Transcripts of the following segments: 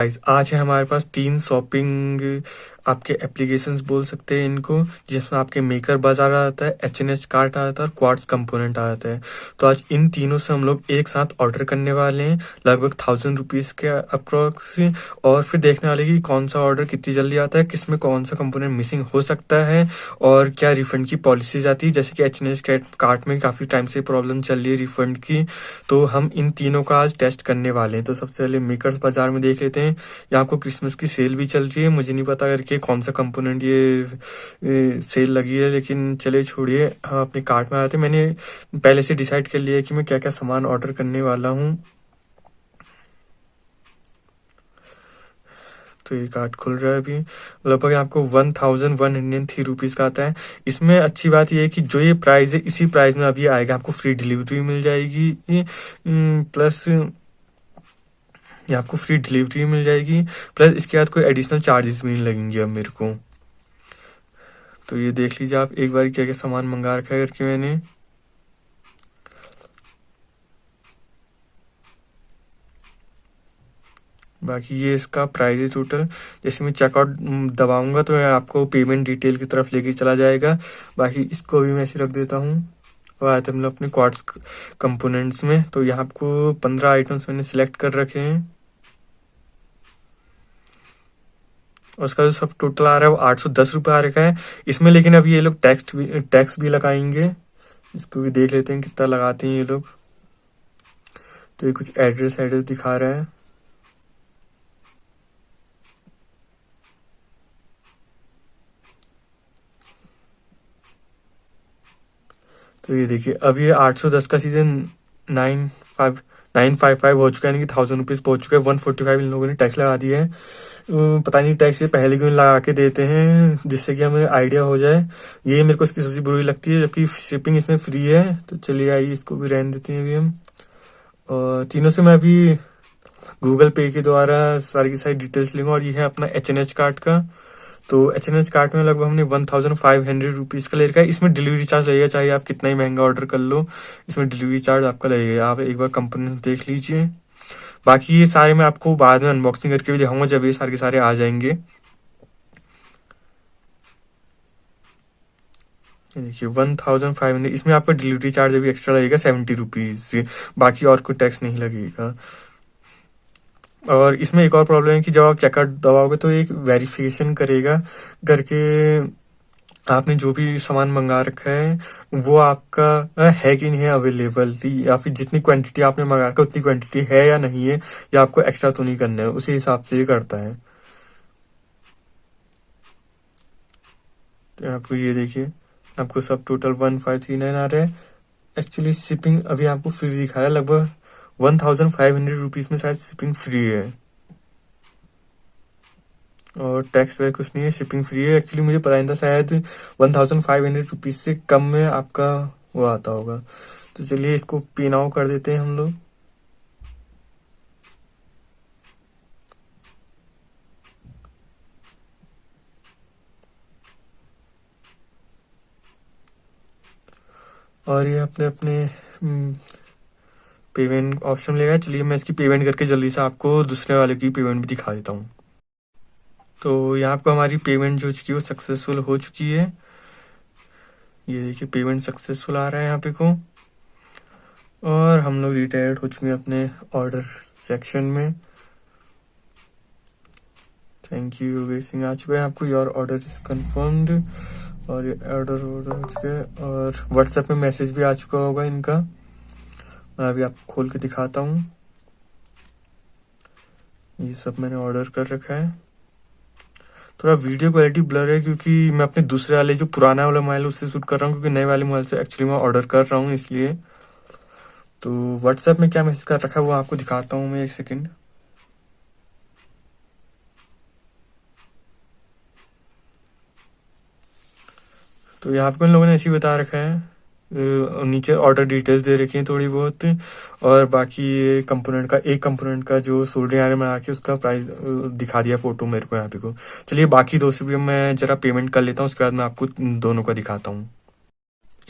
Guys आज है हमारे पास 3 शॉपिंग आपके एप्लीकेशंस बोल सकते हैं इनको, जिसमें आपके मेकर बाजार आ जाता है, एच.एन.एच कार्ट आ जाता है और क्वार्ट्ज कंपोनेंट आ जाता है। तो आज इन तीनों से हम लोग एक साथ ऑर्डर करने वाले हैं, लगभग 1000 रुपीज़ के अप्रोक्स। और फिर देखने वाले कि कौन सा ऑर्डर कितनी जल्दी आता है, किस में कौन सा कंपोनेंट मिसिंग हो सकता है और क्या रिफंड की पॉलिसीज आती है। जैसे कि एच.एन.एच कार्ट में काफ़ी टाइम से प्रॉब्लम चल रही है रिफंड की, तो हम इन तीनों का आज टेस्ट करने वाले हैं। तो सबसे पहले मेकर्स बाजार में देख लेते हैं। यहाँ आपको क्रिसमस की सेल भी चल रही है, मुझे नहीं पता करके कौन सा कंपोनेंट ये सेल लगी है, लेकिन चले छोड़िए, हम अपने कार्ट में आते हैं। मैंने पहले से डिसाइड कर लिया है कि मैं क्या क्या सामान ऑर्डर करने वाला हूँ। तो ये कार्ट खुल रहा है अभी। लगभग आपको 1103 रुपीज़ का आता है। इसमें अच्छी बात ये है कि जो ये प्राइस है इसी प्राइस में अभी आएगा, आपको फ्री डिलीवरी मिल जाएगी, प्लस ये आपको फ्री डिलीवरी मिल जाएगी, प्लस इसके बाद कोई एडिशनल चार्जेस भी नहीं लगेंगे अब मेरे को। तो ये देख लीजिए आप एक बार क्या क्या सामान मंगा रखा है करके मैंने। बाकी ये इसका प्राइस है टोटल। जैसे मैं चेकआउट दबाऊंगा तो ये आपको पेमेंट डिटेल की तरफ लेके चला जाएगा। बाकी इसको भी मैं ऐसे रख देता हूँ और आते हम लोग अपने क्वार्ट्ज कंपोनेंट्स में। तो यहाँ आपको 15 आइटम्स मैंने सिलेक्ट कर रखे हैं और उसका जो सब टोटल आ रहा है वो 810 रुपये आ रखा है इसमें। लेकिन अभी ये लोग टैक्स भी लगाएंगे, इसको भी देख लेते हैं कितना लगाते हैं ये लोग। तो ये कुछ एड्रेस दिखा रहा है। तो ये देखिए अब ये 810 का सीजन 955 हो चुका है, यानी कि 1000 रुपीज़ पहुंच चुका है। 145 इन लोगों ने टैक्स लगा दिया है। पता नहीं टैक्स ये पहले क्यों लगा के देते हैं, जिससे कि हमें आइडिया हो जाए। ये मेरे को इसकी सबसे बुरी लगती है, जबकि शिपिंग इसमें फ्री है। तो चलिए आइए इसको भी रहने देते हैं अभी हम। और तीनों से मैं अभी गूगल पे के द्वारा सारी की सारी डिटेल्स लूँगा। और ये है अपना एच.एन.एच कार्ट का। तो एच.एन.एच कार्ट में लगभग हमने 1500 रुपीज़ का ले रखा है। इसमें डिलीवरी चार्ज लगेगा, चाहे आप कितना ही महंगा ऑर्डर कर लो, इसमें डिलीवरी चार्ज आपका लगेगा। आप एक बार कंपोनेंट देख लीजिए। बाकी ये सारे मैं आपको बाद में अनबॉक्सिंग करके भी दिखाऊंगा जब ये सारे के सारे आ जाएंगे। ये देखिए 1500, इसमें आपका डिलीवरी चार्ज अभी एक्स्ट्रा लगेगा 70 रुपीज़। बाकी और कोई टैक्स नहीं लगेगा। और इसमें एक और प्रॉब्लम है कि जब आप चेकआउट दबाओगे तो एक वेरिफिकेशन करेगा करके आपने जो भी सामान मंगा रखा है वो आपका है कि नहीं है अवेलेबल, या फिर जितनी क्वांटिटी आपने मंगा रखा है उतनी क्वांटिटी है या नहीं है, या आपको एक्स्ट्रा तो नहीं करना है। उसी हिसाब से ये करता है। तो आपको ये देखिए आपको सब टोटल 1539 आ रहा है। एक्चुअली शिपिंग अभी आपको फ्री दिखा रहा है, लगभग 1500 रुपीज़ में शायद शिपिंग फ्री है और टैक्स वैक्स कुछ नहीं है, शिपिंग फ्री है। एक्चुअली मुझे पता नहीं था, शायद 1500 रुपीज़ से कम में आपका वो आता होगा। तो चलिए इसको पे नाउ कर देते हैं हम लोग। और ये अपने अपने पेमेंट ऑप्शन लेगा। चलिए मैं इसकी पेमेंट करके जल्दी से आपको दूसरे वाले की पेमेंट भी दिखा देता हूँ। तो यहाँ पर हमारी पेमेंट जो चुकी है वो सक्सेसफुल हो चुकी है। ये देखिए पेमेंट सक्सेसफुल आ रहा है यहाँ पे को। और हम लोग रिटायर्ड हो चुके हैं अपने ऑर्डर सेक्शन में। थैंक यू वेसिंग आ चुका है आपको, योर ऑर्डर इज कन्फर्म्ड। और ये ऑर्डर हो चुका है और व्हाट्सएप में मैसेज भी आ चुका होगा इनका। मैं अभी आपको खोल के दिखाता हूँ। ये सब मैंने ऑर्डर कर रखा है। थोड़ा वीडियो क्वालिटी ब्लर है क्योंकि मैं अपने दूसरे वाले जो पुराना वाला मोबाइल उससे शूट कर रहा हूँ, क्योंकि नए वाले मोबाइल से एक्चुअली मैं ऑर्डर कर रहा हूँ इसलिए। तो व्हाट्सएप में क्या मैसेज कर रखा है वो आपको दिखाता हूँ मैं, एक सेकेंड। तो यहाँ पे इन लोगों ने ऐसे ही बता रखा है, नीचे ऑर्डर डिटेल्स दे रखी हैं थोड़ी बहुत। और बाकी ये कंपोनेंट का, एक कंपोनेंट का जो सोल्डरिंग आयरन बना के उसका प्राइस दिखा दिया फोटो मेरे को यहाँ पे को। चलिए बाकी दो से भी मैं जरा पेमेंट कर लेता हूँ, उसके बाद मैं आपको दोनों का दिखाता हूँ।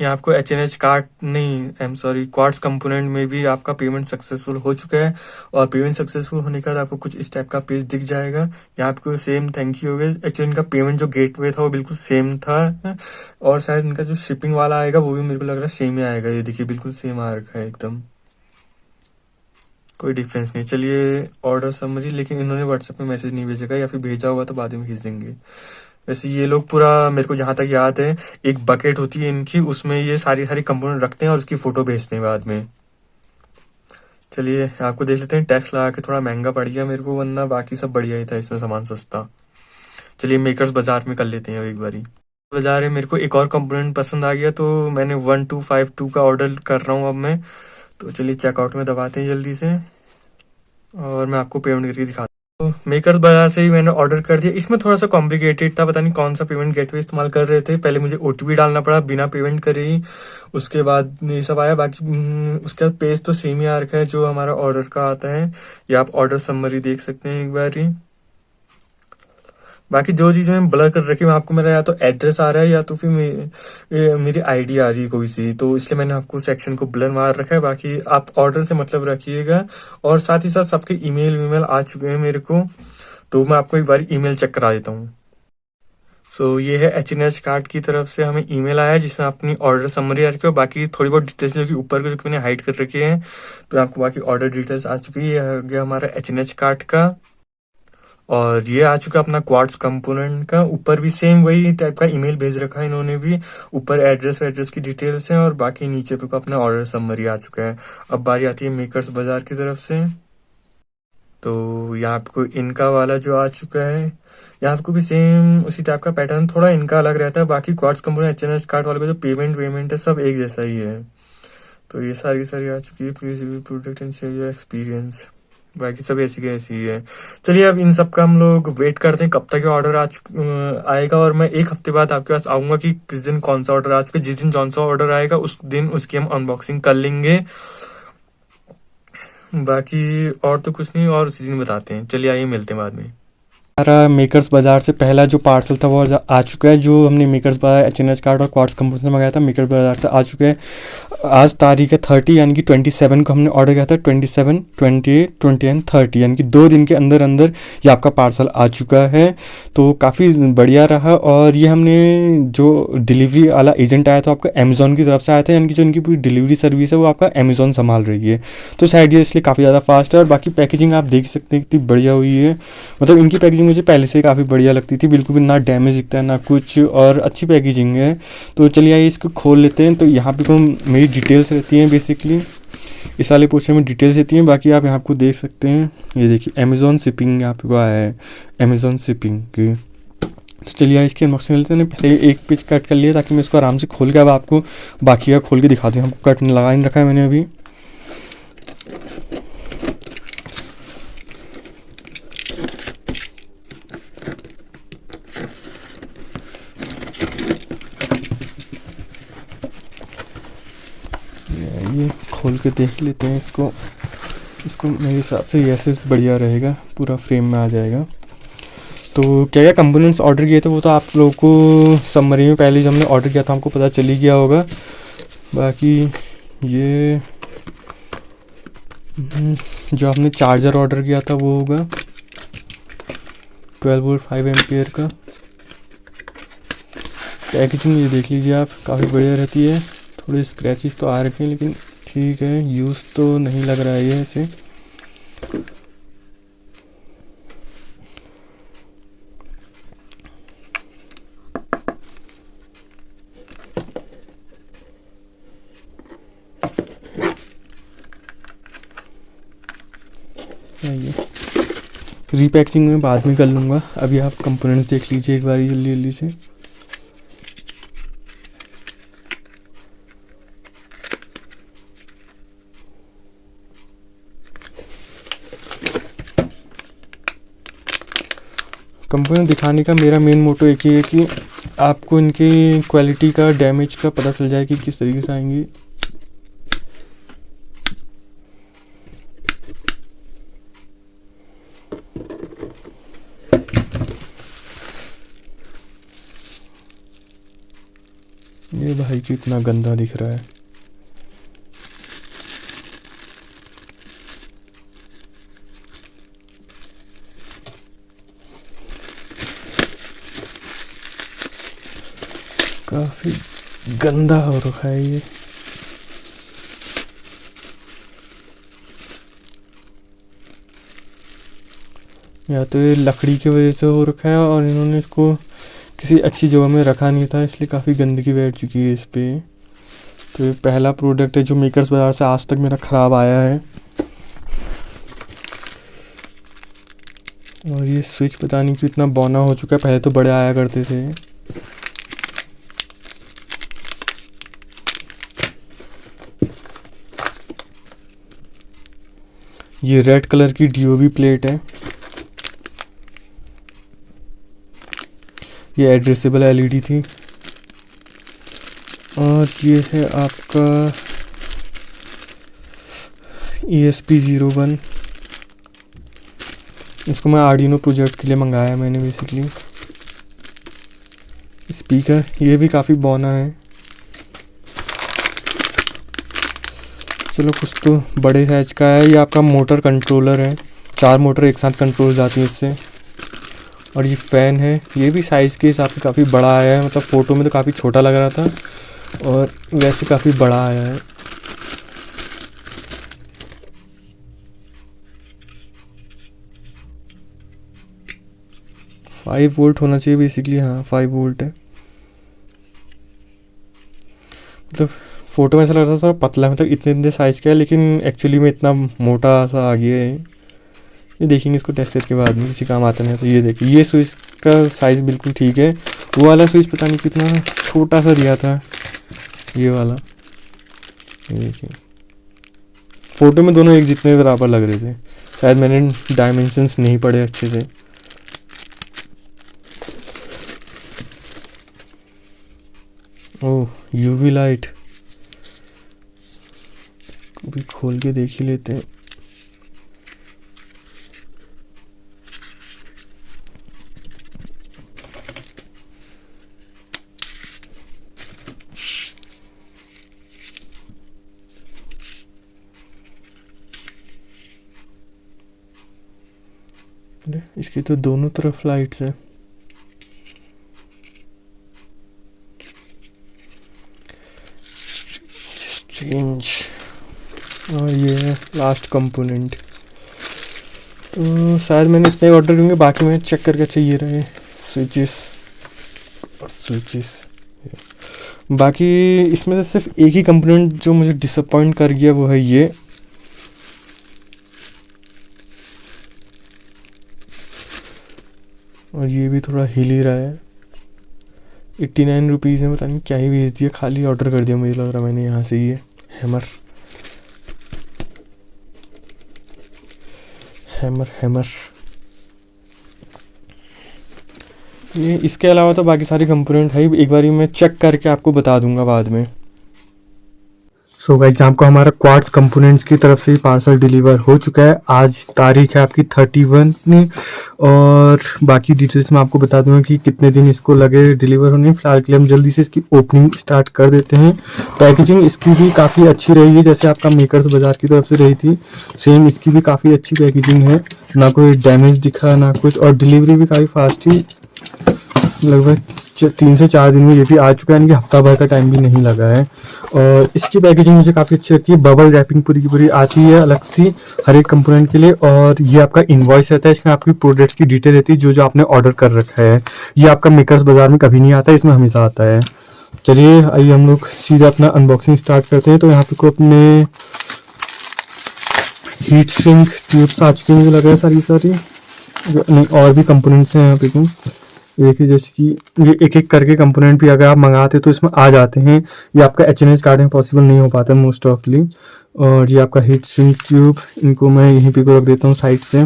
ये आपको एच कार्ड नहीं, I am sorry, quartz component में भी आपका पेमेंट सक्सेसफुल हो चुका है। और पेमेंट सक्सेसफुल होने के बाद आपको कुछ इस टाइप का पेज दिख जाएगा। यहाँ आपको सेम थैंक यू हो गया। एक्चुअली इनका पेमेंट जो गेटवे था वो बिल्कुल सेम था, और शायद इनका जो शिपिंग वाला आएगा वो भी मेरे को लग रहा है सेम ही आएगा। ये देखिए बिल्कुल सेम आ रखा है एकदम, कोई डिफरेंस नहीं। चलिए ऑर्डर समरी, लेकिन इन्होंने व्हाट्सएप में मैसेज नहीं भेजेगा, या फिर भेजा होगा तो बाद में भेज देंगे। वैसे ये लोग पूरा, मेरे को जहां तक याद है, एक बकेट होती है इनकी, उसमें ये सारी सारी कंपोनेंट रखते हैं और उसकी फोटो भेजते हैं बाद में। चलिए आपको देख लेते हैं। टैक्स लगा के थोड़ा महंगा पड़ गया मेरे को, वरना बाकी सब बढ़िया ही था, इसमें सामान सस्ता। चलिए मेकर्स बाजार में कर लेते हैं एक बारी। बाजार में मेरे को एक और कंपोनेंट पसंद आ गया, तो मैंने 1252 का ऑर्डर कर रहा हूँ अब मैं। तो चलिए चेकआउट में दबाते हैं जल्दी से, और मैं आपको पेमेंट करके दिखाता हूँ। तो मेकर्स बाजार से ही मैंने ऑर्डर कर दिया। इसमें थोड़ा सा कॉम्प्लिकेटेड था, पता नहीं कौन सा पेमेंट गेटवे इस्तेमाल कर रहे थे। पहले मुझे ओटीपी डालना पड़ा बिना पेमेंट करे ही, उसके बाद ये सब आया। बाकी उसके बाद पेज तो सेम ही आ रखा है जो हमारा ऑर्डर का आता है। ये आप ऑर्डर समरी देख सकते हैं एक बार ही। बाकी जो चीज़ मैंने ब्लर कर रखी है, आपको मेरा या तो एड्रेस आ रहा है या तो फिर मेरी आईडी आ रही है कोई सी, तो इसलिए मैंने आपको सेक्शन को ब्लर मार रखा है। बाकी आप ऑर्डर से मतलब रखिएगा। और साथ ही साथ सबके ईमेल वीमेल आ चुके हैं मेरे को, तो मैं आपको एक बार ईमेल चेक करा देता हूँ। सो ये है एच कार्ड की तरफ से हमें ईमेल आया, जिसमें अपनी ऑर्डर समरी आ रखी है। बाकी थोड़ी बहुत डिटेल्स जो कि ऊपर के जो मैंने हाइड कर रखे हैं, तो आपको बाकी ऑर्डर डिटेल्स आ चुकी है। ये हो गया हमारा एच कार्ड का। और ये आ चुका अपना क्वार्ट्स कंपोनेंट का। ऊपर भी सेम वही टाइप का ईमेल भेज रखा है इन्होंने भी। ऊपर एड्रेस की डिटेल्स हैं, और बाकी नीचे पे अपना ऑर्डर समरी आ चुका है। अब बारी आती है मेकर्स बाजार की तरफ से। तो यहाँ आपको इनका वाला जो आ चुका है, यहाँ आपको भी सेम उसी टाइप का पैटर्न, थोड़ा इनका अलग रहता है। बाकी क्वार्ट्स कंपोनेंट एच कार्ड वाले का जो पेमेंट है सब एक जैसा ही है। तो ये सारी आ चुकी है। Please review product and share your experience. बाकी सब ऐसी की ऐसी ही है। चलिए अब इन सब का हम लोग वेट करते हैं कब तक ऑर्डर आएगा। और मैं एक हफ्ते बाद आपके पास आऊंगा कि किस दिन कौन सा ऑर्डर आ चुका है। जिस दिन कौन सा ऑर्डर आएगा उस दिन उसकी हम अनबॉक्सिंग कर लेंगे। बाकी और तो कुछ नहीं, और उसी दिन बताते हैं। चलिए आइए मिलते हैं बाद में। हमारा मेकर्स बाजार से पहला जो पार्सल था वो आ चुका है। जो हमने मेकर्स बाजार एच कार्ड और क्वार्ट्स कंपोनेंट से मंगाया था, मेकर्स बाजार से आ चुके हैं। आज तारीख है 30, यानी कि 27 को हमने ऑर्डर किया था। 27, 28, 29, 30 यानी कि 2 दिन के अंदर अंदर ये आपका पार्सल आ चुका है। तो काफ़ी बढ़िया रहा। और ये हमने जो डिलीवरी वाला एजेंट आया था आपका अमेज़ॉन की तरफ से आया था, यानी कि जो इनकी पूरी डिलीवरी सर्विस है वो आपका अमेज़ॉन संभाल रही है। तो शायद ये इसलिए काफ़ी ज़्यादा फास्ट है। और बाकी पैकेजिंग आप देख सकते हैं कितनी बढ़िया हुई है। मतलब इनकी पैकेजिंग मुझे पहले से काफ़ी बढ़िया लगती थी, बिल्कुल भी ना डैमेज दिखता है ना कुछ, और अच्छी पैकेजिंग है। तो चलिए आइए इसको खोल लेते हैं। तो यहाँ पे तो मेरी डिटेल्स रहती हैं बेसिकली, इस वाले पोर्शन में डिटेल्स रहती हैं। बाकी आप यहाँ आपको देख सकते हैं, ये देखिए अमेज़ॉन शिपिंग यहाँ पे आया है, अमेज़ॉन शिपिंग की। तो चलिए इसके अनबॉक्सिंग लेते हैं। पहले एक पेज कट कर लिया ताकि मैं इसको आराम से खोल के अब आपको बाकी का खोल के दिखा दूँ। आपको कट लगा नहीं रखा है मैंने अभी। ये खोल के देख लेते हैं इसको मेरे हिसाब से ऐसे बढ़िया रहेगा, पूरा फ्रेम में आ जाएगा। तो क्या क्या कंपोनेंट्स ऑर्डर किए थे वो तो आप लोगों को समरी में पहले जब हमने ऑर्डर किया था हमको पता चल ही गया होगा। बाकी ये जो आपने चार्जर ऑर्डर किया था वो होगा 12 वोल्ट 5 एम्पियर का। पैकेजिंग ये देख लीजिए आप, काफ़ी बढ़िया रहती है। थोड़े स्क्रैचेस तो आ रखे हैं लेकिन ठीक है, यूज़ तो नहीं लग रहा है ये ऐसे। ये रीपैकिंग में बाद में कर लूँगा, अभी आप कंपोनेंट्स देख लीजिए एक बार जल्दी जल्दी से। कंपोनेंट दिखाने का मेरा मेन मोटो एक ही है कि आपको इनकी क्वालिटी का, डैमेज का पता चल जाए कि किस तरीके से आएंगी। ये भाई कितना गंदा दिख रहा है। काफी गंदा हो रखा है ये। या तो ये लकड़ी की वजह से हो रखा है और इन्होंने इसको किसी अच्छी जगह में रखा नहीं था, इसलिए काफ़ी गंदगी बैठ चुकी है इस पे। तो ये पहला प्रोडक्ट है जो मेकर्स बाज़ार से आज तक मेरा ख़राब आया है। और ये स्विच पता नहीं क्यों इतना बौना हो चुका है, पहले तो बड़े आया करते थे। ये रेड कलर की डीओवी प्लेट है। ये एड्रेसेबल एलईडी थी। और ये है आपका ESP01। इसको मैं आर्डिनो प्रोजेक्ट के लिए मंगाया मैंने बेसिकली। स्पीकर ये भी काफ़ी बौना है। चलो कुछ तो बड़े साइज का है। ये आपका मोटर कंट्रोलर है, 4 मोटर एक साथ कंट्रोल जाती है इससे। और ये फ़ैन है, ये भी साइज़ के हिसाब से काफ़ी बड़ा आया है। मतलब फ़ोटो में तो काफ़ी छोटा लग रहा था और वैसे काफ़ी बड़ा आया है। फाइव वोल्ट होना चाहिए बेसिकली। हाँ 5 वोल्ट है। मतलब फ़ोटो में ऐसा लग रहा था थोड़ा पतला है, मतलब इतने इतने साइज़ का है, लेकिन एक्चुअली में इतना मोटा सा आ गया है। ये देखेंगे इसको टेस्ट करके बाद में, किसी काम आता नहीं है। तो ये देखिए, ये स्विच का साइज़ बिल्कुल ठीक है। वो वाला स्विच पता नहीं कितना छोटा सा दिया था, ये वाला। ये देखिए फ़ोटो में दोनों एक जितने बराबर लग रहे थे। शायद मैंने डायमेंशंस नहीं पढ़े अच्छे से। ओह यूवी लाइट, इसको भी खोल के देख ही लेते हैं। अरे इसकी तो दोनों तरफ लाइट्स है। स्ट्रेंज। और ये है लास्ट कंपोनेंट। तो शायद मैंने इतने ऑर्डर करेंगे, बाकी मैं चेक करके चाहिए रहे स्विचेस और स्विचेस। बाकी इसमें से सिर्फ एक ही कंपोनेंट जो मुझे डिसअपॉइंट कर गया वो है ये। और ये भी थोड़ा हिल ही रहा है। 89 रुपीज़ में पता नहीं क्या ही भेज दिया, खाली ऑर्डर कर दिया मुझे लग रहा मैंने यहाँ से। ये हैमर हैमर हैमर ये। इसके अलावा तो बाकी सारे कंपोनेंट है, एक बार मैं चेक करके आपको बता दूंगा बाद में। सो गाइस आपको हमारा क्वार्ट्ज कंपोनेंट्स की तरफ से पार्सल डिलीवर हो चुका है। आज तारीख है आपकी 31 और बाकी डिटेल्स मैं आपको बता दूंगा कि कितने दिन इसको लगे डिलीवर होने। फिलहाल के लिए हम जल्दी से इसकी ओपनिंग स्टार्ट कर देते हैं। पैकेजिंग इसकी भी काफ़ी अच्छी रही है, जैसे आपका मेकर्स बाज़ार की तरफ से रही थी सेम इसकी भी काफ़ी अच्छी पैकेजिंग है। ना कोई डैमेज दिखा ना कुछ, और डिलीवरी भी काफ़ी फास्ट थी। लगभग 3 से 4 दिन में ये भी आ चुका है, यानी कि हफ्ता भर का टाइम भी नहीं लगा है। और इसकी पैकेजिंग मुझे काफ़ी अच्छी लगती है। बबल रैपिंग पूरी की पूरी आती है अलग सी हर एक कंपोनेंट के लिए। और ये आपका इनवॉइस रहता है, इसमें आपकी प्रोडक्ट्स की डिटेल रहती है जो जो आपने ऑर्डर कर रखा है। ये आपका मेकर्स बाज़ार में कभी नहीं आता, इसमें हमेशा आता है। चलिए आइए हम लोग सीधा अपना अनबॉक्सिंग स्टार्ट करते हैं। तो यहाँ पे को अपने हीट सिंक ट्यूब्स आ चुके हैं मुझे लग रहा है सारी नहीं, और भी कंपोनेंट्स हैं यहाँ पे को। देखिए जैसे कि ये एक एक करके कंपोनेंट भी अगर आप मंगाते तो इसमें आ जाते हैं। ये आपका HNH कार्ड में पॉसिबल नहीं हो पाता मोस्ट ऑफली। और ये आपका हीट सिंक ट्यूब, इनको मैं यहीं पे को रख देता हूँ साइड से।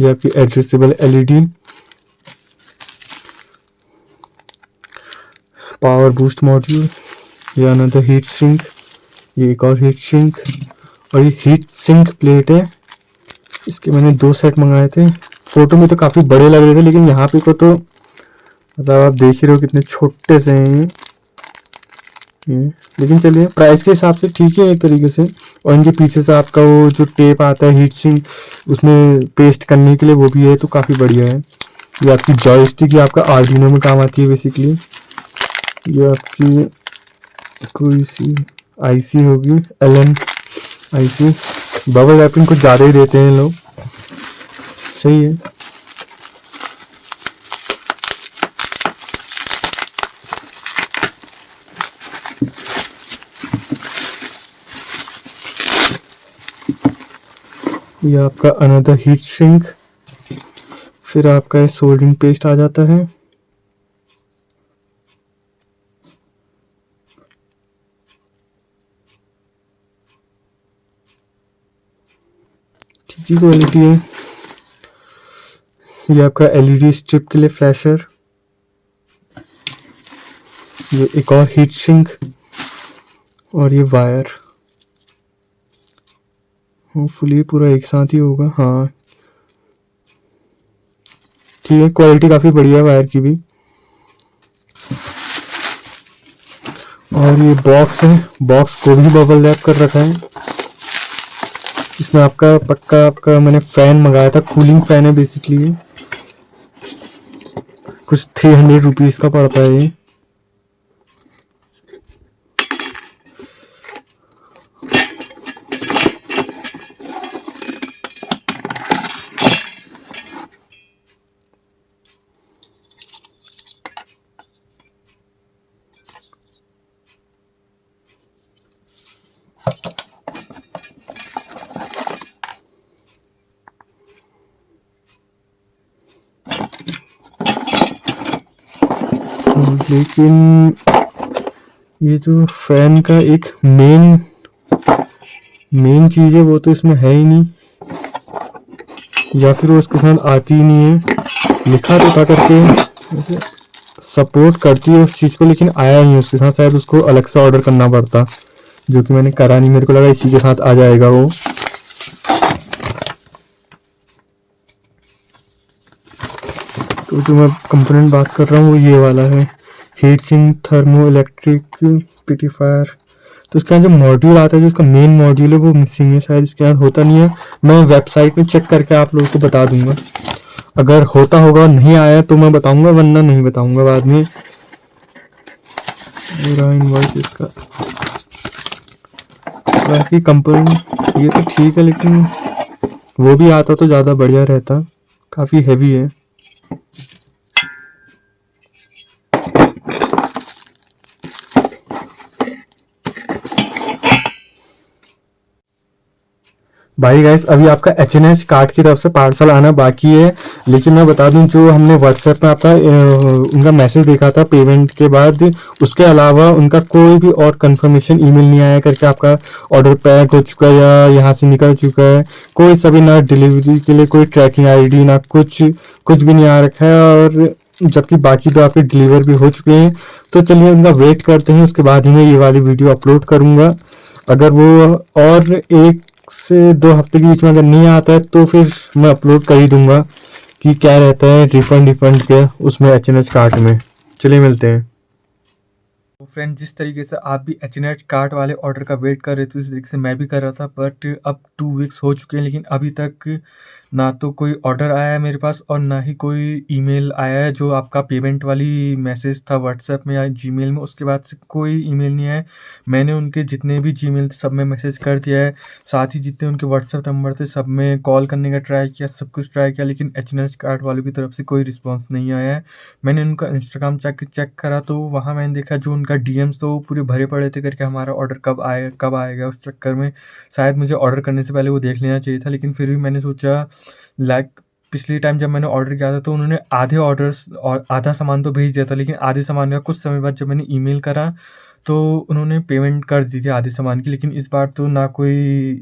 ये आपकी addressable LED, power boost module, ये अनदर हीट सिंक, ये एक और हीट सिंक, और ये हीट सिंक प्लेट है। इसके मैंने 2 सेट मंगाए थे। फोटो में तो काफ़ी बड़े लग रहे थे, लेकिन यहाँ पे को तो मतलब आप देख ही रहे हो कितने छोटे से हैं ये। लेकिन चलिए प्राइस के हिसाब से ठीक है एक तरीके से। और इनके पीछे से आपका वो जो टेप आता है हीट सिंक उसमें पेस्ट करने के लिए, वो भी है, तो काफ़ी बढ़िया है। ये आपकी जॉयस्टिक, ये आपका आर्डिनो में काम आती है बेसिकली। ये आपकी कोई सी आईसी होगी, एलन आईसी। बबल रैपिंग कुछ ज़्यादा ही देते हैं लोग, सही है। ये आपका अनदर हीट सिंक। फिर आपका सोल्डरिंग पेस्ट आ जाता है। ठीक ही क्वालिटी है। ये आपका एलईडी स्ट्रिप के लिए फ्लैशर। ये एक और हीट सिंक और ये वायर। होपफुली पूरा एक साथ ही होगा। हाँ ठीक है, क्वालिटी काफ़ी बढ़िया है वायर की भी। और ये बॉक्स है, बॉक्स को भी बबल रैप कर रखा है। इसमें आपका पक्का आपका मैंने फ़ैन मंगाया था, कूलिंग फ़ैन है बेसिकली। कुछ 300 रुपीज़ का पड़ता है ये। लेकिन ये जो फैन का एक मेन चीज़ है वो तो इसमें है ही नहीं, या फिर वो उसके साथ आती ही नहीं है। लिखा तो था करके वैसे सपोर्ट करती है उस चीज़ को, लेकिन आया नहीं उसके साथ। शायद उसको अलग से ऑर्डर करना पड़ता, जो कि मैंने करा नहीं। मेरे को लगा इसी के साथ आ जाएगा वो। तो जो मैं कंपोनेंट बात कर रहा हूँ वो ये वाला है, हीट सिंक थर्मो इलेक्ट्रिक पिटिफायर। तो इसके यहाँ जो मॉड्यूल आता है, जो इसका मेन मॉड्यूल है वो मिसिंग है, शायद इसके यहाँ होता नहीं है। मैं वेबसाइट में चेक करके आप लोगों को बता दूंगा। अगर होता होगा, नहीं आया तो मैं बताऊंगा, वरना नहीं बताऊंगा बाद में। मेरा इनवॉइस इसका, बाकी कंपोनेंट ये तो ठीक है, लेकिन वो भी आता तो ज़्यादा बढ़िया रहता। काफ़ी हैवी है। भाई गाइस अभी आपका एच कार्ड की तरफ से पार्सल आना बाकी है। लेकिन मैं बता दूं, जो हमने व्हाट्सएप में आपका उनका मैसेज देखा था पेमेंट के बाद, उसके अलावा उनका कोई भी और कंफर्मेशन ईमेल नहीं आया करके आपका ऑर्डर पैक हो चुका है या यहाँ से निकल चुका है। कोई सभी ना डिलीवरी के लिए कोई ट्रैकिंग आईडी ना कुछ भी नहीं आ रखा है। और जबकि बाकी तो आपके डिलीवर भी हो चुके हैं। तो चलिए उनका वेट करते हैं, उसके बाद ही मैं ये वाली वीडियो अपलोड करूँगा। अगर वो और 1 से 2 हफ्ते के बीच में अगर नहीं आता है तो फिर मैं अपलोड कर ही दूंगा कि क्या रहता है रिफंड के उसमें एच कार्ट में। चलिए मिलते हैं। तो फ्रेंड, जिस तरीके से आप भी एच कार्ट वाले ऑर्डर का वेट कर रहे थे, उस तरीके से मैं भी कर रहा था। बट अब 2 वीक्स हो चुके हैं, लेकिन अभी तक ना तो कोई ऑर्डर आया है मेरे पास और ना ही कोई ईमेल आया है। जो आपका पेमेंट वाली मैसेज था व्हाट्सएप में या जीमेल में, उसके बाद से कोई ईमेल नहीं आया है। मैंने उनके जितने भी जीमेल थे सब में मैसेज कर दिया है, साथ ही जितने उनके व्हाट्सएप नंबर थे सब में कॉल करने का ट्राई किया, सब कुछ ट्राई किया, लेकिन एच कार्ट वालों की तरफ से कोई रिस्पॉन्स नहीं आया है। मैंने उनका इंस्टाग्राम चेक करा तो वहाँ मैंने देखा जो उनका डीएम्स तो पूरे भरे पड़े थे करके हमारा ऑर्डर कब आएगा। उस चक्कर में शायद मुझे ऑर्डर करने से पहले वो देख लेना चाहिए था, लेकिन फिर भी मैंने सोचा, लाइक पिछली टाइम जब मैंने ऑर्डर किया था तो उन्होंने आधे ऑर्डर्स और आधा सामान तो भेज दिया था, लेकिन आधे सामान का कुछ समय बाद जब मैंने ईमेल करा तो उन्होंने पेमेंट कर दी थी आधे सामान की। लेकिन इस बार तो ना कोई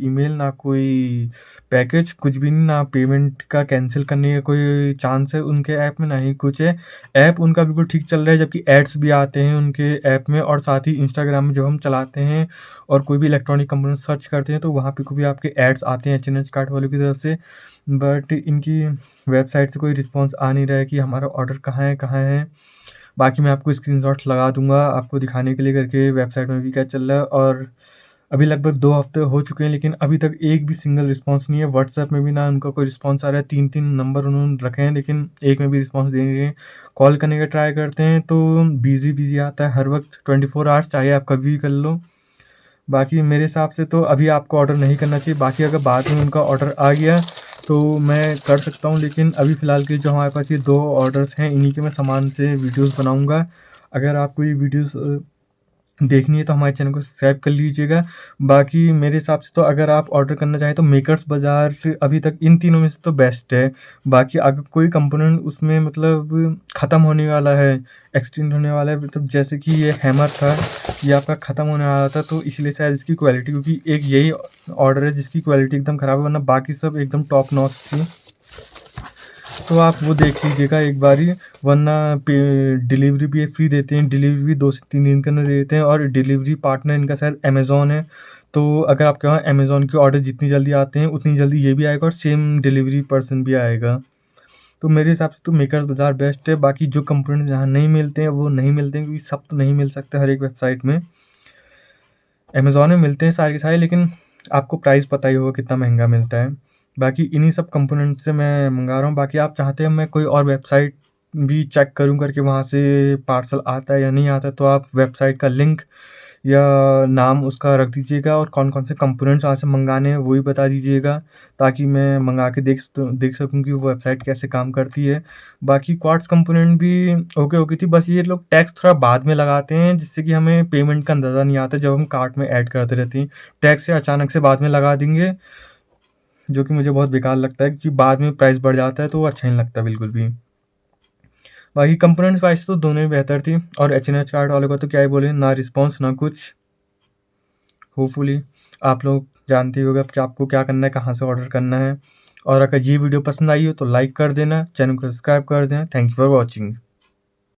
ईमेल, ना कोई पैकेज, कुछ भी नहीं। ना पेमेंट का कैंसिल करने का कोई चांस है उनके ऐप में, ना ही कुछ है। ऐप उनका बिल्कुल ठीक चल रहा है, जबकि एड्स भी आते हैं उनके ऐप में। और साथ ही इंस्टाग्राम में जब हम चलाते हैं और कोई भी इलेक्ट्रॉनिक कंपोनेंट सर्च करते हैं तो वहाँ पे को भी आपके एड्स आते हैं एच कार्ट वालों की तरफ से। बट इनकी वेबसाइट से कोई रिस्पॉन्स आ नहीं रहा है कि हमारा ऑर्डर कहाँ है कहाँ है। बाकी मैं आपको स्क्रीनशॉट लगा दूंगा आपको दिखाने के लिए करके वेबसाइट में भी क्या चल रहा है। और अभी लगभग 2 हफ्ते हो चुके हैं, लेकिन अभी तक एक भी सिंगल रिस्पॉन्स नहीं है। व्हाट्सएप में भी ना उनका कोई रिस्पॉन्स आ रहा है। 3-3 नंबर उन्होंने रखे हैं, लेकिन एक में भी रिस्पॉन्स दे नहीं रहे हैं। कॉल करने का ट्राई करते हैं तो बिज़ी आता है हर वक्त, 24 आवर्स, चाहे आप कभी भी कर लो। बाकी मेरे हिसाब से तो अभी आपको ऑर्डर नहीं करना चाहिए। बाकी अगर बाद में उनका ऑर्डर आ गया तो मैं कर सकता हूँ, लेकिन अभी फ़िलहाल के जो हमारे पास ये 2 ऑर्डर्स हैं, इन्हीं के मैं सामान से वीडियोज़ बनाऊँगा। अगर आपको ये वीडियोज़ देखनी है तो हमारे चैनल को सब्सक्राइब कर लीजिएगा। बाकी मेरे हिसाब से तो अगर आप ऑर्डर करना चाहें तो मेकर्स बाज़ार अभी तक इन तीनों में से तो बेस्ट है। बाकी अगर कोई कंपोनेंट उसमें मतलब ख़त्म होने वाला है, एक्सटेंड होने वाला है, मतलब जैसे कि ये हैमर था, ये आपका ख़त्म होने वाला था, तो इसलिए शायद इसकी क्वालिटी, क्योंकि एक यही ऑर्डर है जिसकी क्वालिटी एकदम ख़राब है, वरना बाकी सब एकदम टॉप नॉच थी। तो आप वो देख लीजिएगा एक बारी, वरना डिलीवरी भी फ्री देते हैं। डिलीवरी भी 2 से 3 दिन के अंदर दे देते हैं, और डिलीवरी पार्टनर इनका शायद अमेज़ॉन है। तो अगर आपके वहाँ अमेज़ॉन के ऑर्डर जितनी जल्दी आते हैं उतनी जल्दी ये भी आएगा और सेम डिलीवरी पर्सन भी आएगा। तो मेरे हिसाब से तो मेकर्स बाज़ार बेस्ट है। बाकी जो कंपोनेंट जहाँ नहीं मिलते हैं वो नहीं मिलते हैं, क्योंकि सब तो नहीं मिल सकते हर एक वेबसाइट में। अमेज़ॉन में मिलते हैं सारे के सारे, लेकिन आपको प्राइस पता ही होगा कितना महंगा मिलता है। बाकी इन्हीं सब कंपोनेंट से मैं मंगा रहा हूँ। बाकी आप चाहते हैं मैं कोई और वेबसाइट भी चेक करूँ करके वहाँ से पार्सल आता है या नहीं आता है, तो आप वेबसाइट का लिंक या नाम उसका रख दीजिएगा, और कौन कौन से कंपोनेंट्स वहाँ से मंगाने हैं वो भी बता दीजिएगा, ताकि मैं मंगा के देख सकूँ कि वो वेबसाइट कैसे काम करती है। बाकी क्वार्ट्ज कंपोनेंट भी ओके थी, बस ये लोग टैक्स थोड़ा बाद में लगाते हैं, जिससे कि हमें पेमेंट का अंदाज़ा नहीं आता जब हम कार्ट में ऐड करते रहते हैं। टैक्स से अचानक से बाद में लगा देंगे, जो कि मुझे बहुत बेकार लगता है, क्योंकि बाद में प्राइस बढ़ जाता है तो वो अच्छा नहीं लगता बिल्कुल भी। बाकी कंपोनेंट्स वाइज तो दोनों ही बेहतर थी, और एच कार्ड वाले को तो क्या ही बोले, ना रिस्पॉन्स ना कुछ। होपफुली आप लोग जानते ही होंगे अब कि आपको क्या करना है, कहाँ से ऑर्डर करना है। और अगर ये वीडियो पसंद आई हो तो लाइक कर देना, चैनल को सब्सक्राइब कर देना। Thank you for watching.